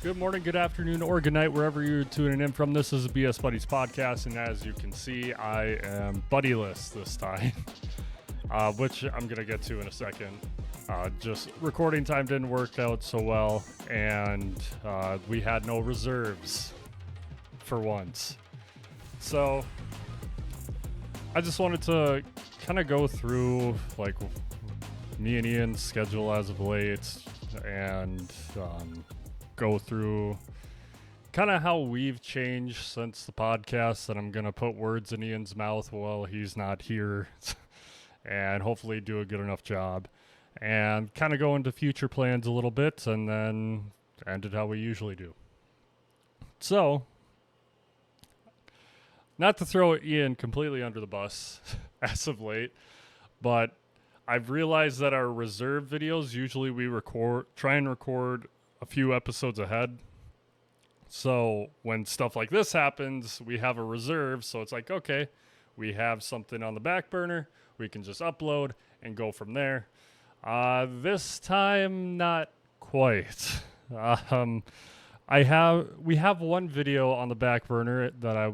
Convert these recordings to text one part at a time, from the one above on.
Good morning, good afternoon, or good night, wherever you're tuning in from. This is the BS Buddies podcast, and as you can see, I am buddyless this time, which I'm going to get to in a second. Just recording time didn't work out so well, and we had no reserves for once. So I just wanted to kind of go through like me and Ian's schedule as of late, and go through kind of how we've changed since the podcast, and I'm going to put words in Ian's mouth while he's not here and hopefully do a good enough job, and kind of go into future plans a little bit, and then end it how we usually do. So, not to throw Ian completely under the bus as of late, but I've realized that our reserve videos, usually we try and record a few episodes ahead. So when stuff like this happens, we have a reserve. So it's like, okay, we have something on the back burner. We can just upload and go from there. This time, not quite. We have one video on the back burner that I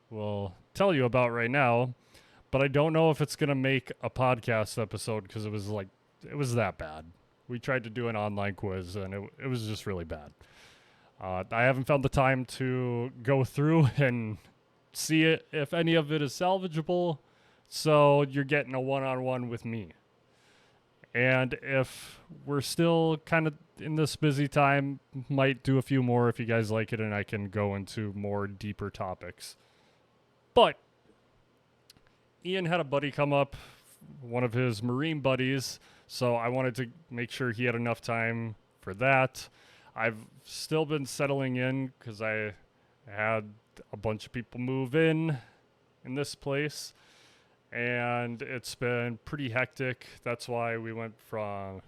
will tell you about right now, but I don't know if it's going to make a podcast episode because it was that bad. We tried to do an online quiz, and it was just really bad. I haven't found the time to go through and see it if any of it is salvageable, so you're getting a one-on-one with me. And if we're still kind of in this busy time, might do a few more if you guys like it, and I can go into more deeper topics. But Ian had a buddy come up, one of his Marine buddies, so I wanted to make sure he had enough time for that. I've still been settling in because I had a bunch of people move in this place, and it's been pretty hectic. That's why we went from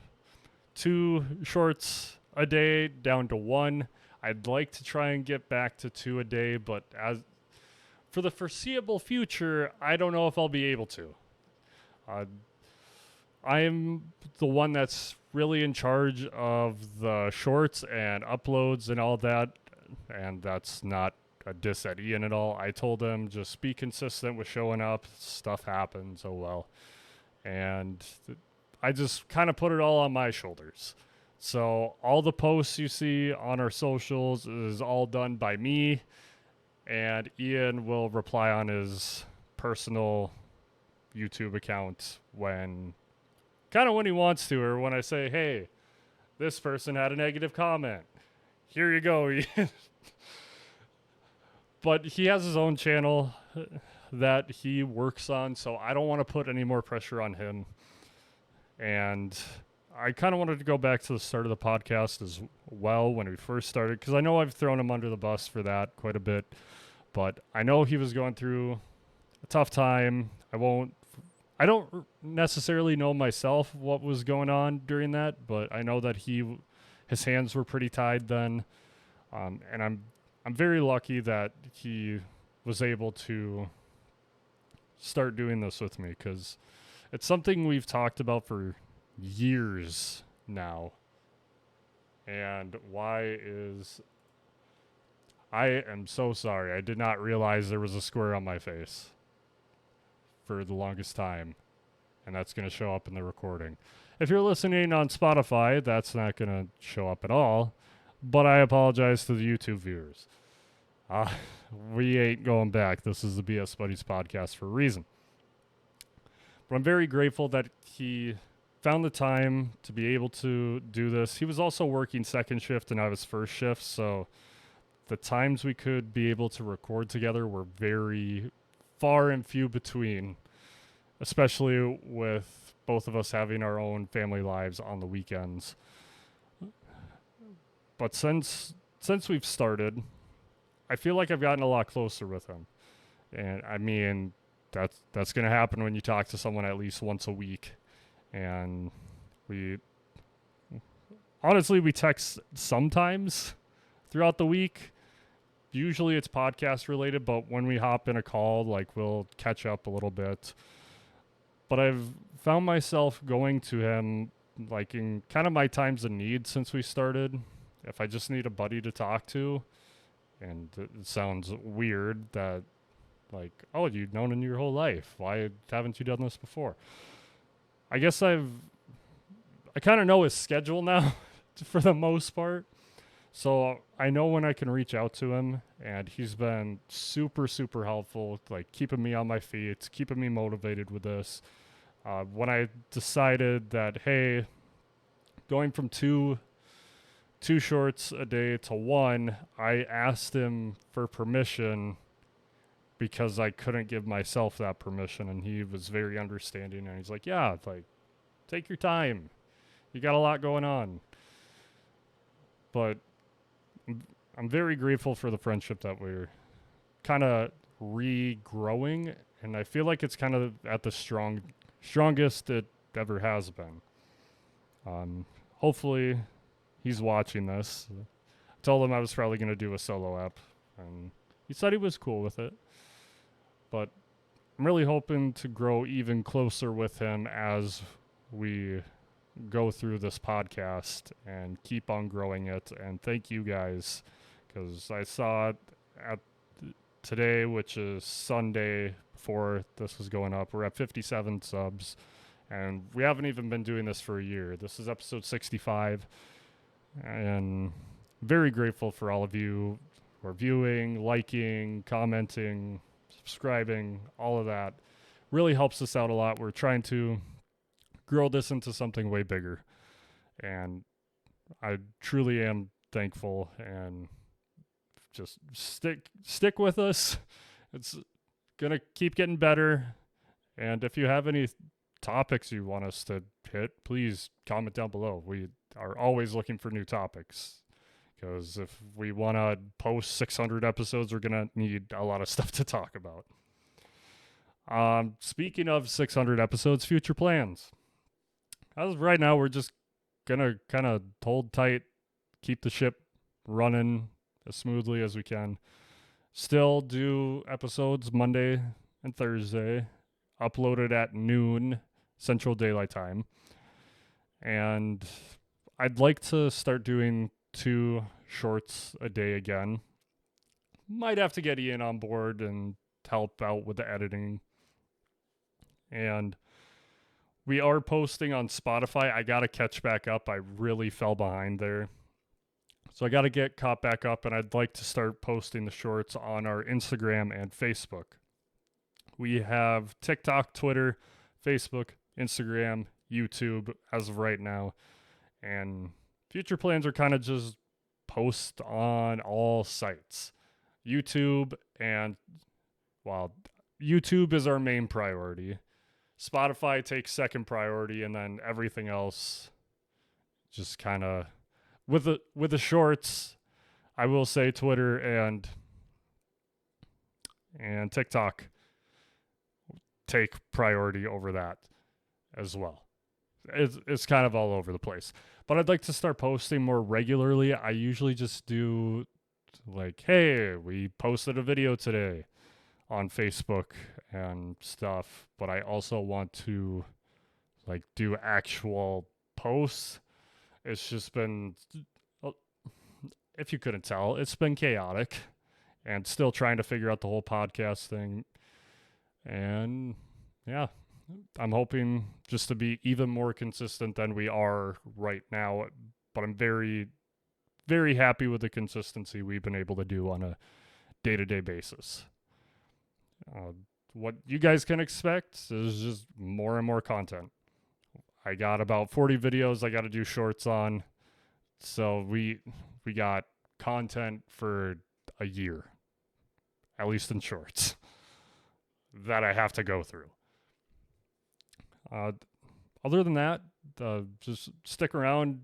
2 shorts a day down to 1. I'd like to try and get back to 2 a day, but as for the foreseeable future, I don't know if I'll be able to. I'm the one that's really in charge of the shorts and uploads and all that, and that's not a diss at Ian at all. I told him just be consistent with showing up. Stuff happens, oh well. And I just kind of put it all on my shoulders. So all the posts you see on our socials is all done by me, and Ian will reply on his personal YouTube account when he wants to, or when I say, hey, this person had a negative comment. Here you go, Ian. But he has his own channel that he works on, so I don't want to put any more pressure on him. And I kind of wanted to go back to the start of the podcast as well when we first started, because I know I've thrown him under the bus for that quite a bit, but I know he was going through a tough time. I don't necessarily know myself what was going on during that, but I know that his hands were pretty tied then, and I'm very lucky that he was able to start doing this with me, because it's something we've talked about for years now. And I am so sorry. I did not realize there was a square on my face for the longest time, and that's going to show up in the recording. If you're listening on Spotify, that's not going to show up at all, but I apologize to the YouTube viewers. We ain't going back. This is the BS Buddies podcast for a reason. But I'm very grateful that he found the time to be able to do this. He was also working second shift and I was first shift, so the times we could be able to record together were very far and few between, especially with both of us having our own family lives on the weekends. But since we've started, I feel like I've gotten a lot closer with him. And I mean, that's going to happen when you talk to someone at least once a week. And we text sometimes throughout the week. Usually it's podcast related, but when we hop in a call, like, we'll catch up a little bit. But I've found myself going to him like in kind of my times of need since we started, if I just need a buddy to talk to, and it sounds weird that, like, oh, you've known him your whole life. Why haven't you done this before? I guess I kind of know his schedule now for the most part. So I know when I can reach out to him, and he's been super, super helpful, like keeping me on my feet, keeping me motivated with this. When I decided that, hey, going from two shorts a day to one, I asked him for permission because I couldn't give myself that permission, and he was very understanding, and he's like, yeah, like, take your time. You got a lot going on. But I'm very grateful for the friendship that we're kind of regrowing, and I feel like it's kind of at the strongest it ever has been. Hopefully he's watching this. I told him I was probably going to do a solo app, and he said he was cool with it. But I'm really hoping to grow even closer with him as we go through this podcast and keep on growing it. And thank you guys, because I saw it at today, which is Sunday before this was going up. We're at 57 subs, and we haven't even been doing this for a year. This is episode 65, and very grateful for all of you who are viewing, liking, commenting, subscribing. All of that really helps us out a lot. We're trying to grow this into something way bigger, and I truly am thankful, and just stick with us. It's gonna keep getting better, and if you have any topics you want us to hit, please comment down below. We are always looking for new topics, because if we want to post 600 episodes, we're gonna need a lot of stuff to talk about. Speaking of 600 episodes, future plans. As of right now, we're just gonna kind of hold tight, keep the ship running as smoothly as we can. Still do episodes Monday and Thursday, uploaded at noon Central Daylight Time. And I'd like to start doing 2 shorts a day again. Might have to get Ian on board and help out with the editing. And we are posting on Spotify. I got to catch back up. I really fell behind there. So I got to get caught back up, and I'd like to start posting the shorts on our Instagram and Facebook. We have TikTok, Twitter, Facebook, Instagram, YouTube as of right now. And future plans are kind of just post on all sites. YouTube YouTube is our main priority. Spotify takes second priority, and then everything else just kind of with the shorts. I will say Twitter and TikTok take priority over that as well. It's kind of all over the place, but I'd like to start posting more regularly. I usually just do like, hey, we posted a video today on Facebook and stuff, but I also want to like do actual posts. It's just been, if you couldn't tell, it's been chaotic, and still trying to figure out the whole podcast thing. And yeah, I'm hoping just to be even more consistent than we are right now, but I'm very, very happy with the consistency we've been able to do on a day-to-day basis. What you guys can expect is just more and more content. I got about 40 videos I got to do shorts on. So we got content for a year, at least in shorts, that I have to go through. Other than that, just stick around,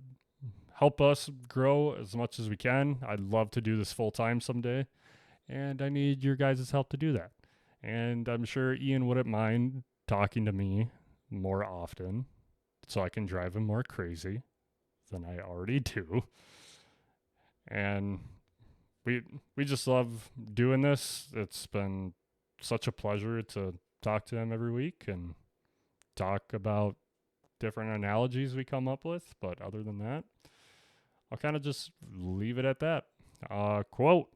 help us grow as much as we can. I'd love to do this full time someday, and I need your guys' help to do that. And I'm sure Ian wouldn't mind talking to me more often, so I can drive him more crazy than I already do. And we just love doing this. It's been such a pleasure to talk to him every week and talk about different analogies we come up with. But other than that, I'll kind of just leave it at that. Quote.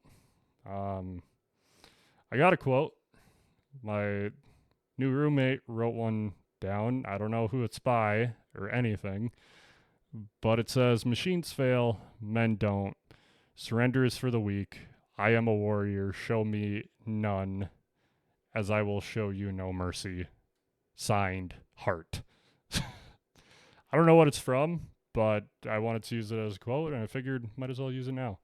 I got a quote. My new roommate wrote one down. I don't know who it's by or anything, but it says, "Machines fail, men don't. Surrender is for the weak. I am a warrior. Show me none, as I will show you no mercy." Signed, Heart. I don't know what it's from, but I wanted to use it as a quote, and I figured might as well use it now.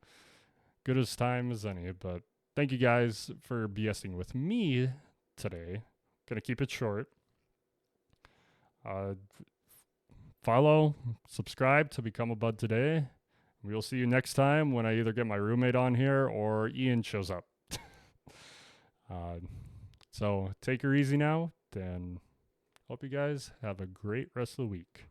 Good as time as any, but thank you guys for BSing with me today. Gonna keep it short. Follow, subscribe to become a bud today. We'll see you next time when I either get my roommate on here or Ian shows up. So take her easy now, and hope you guys have a great rest of the week.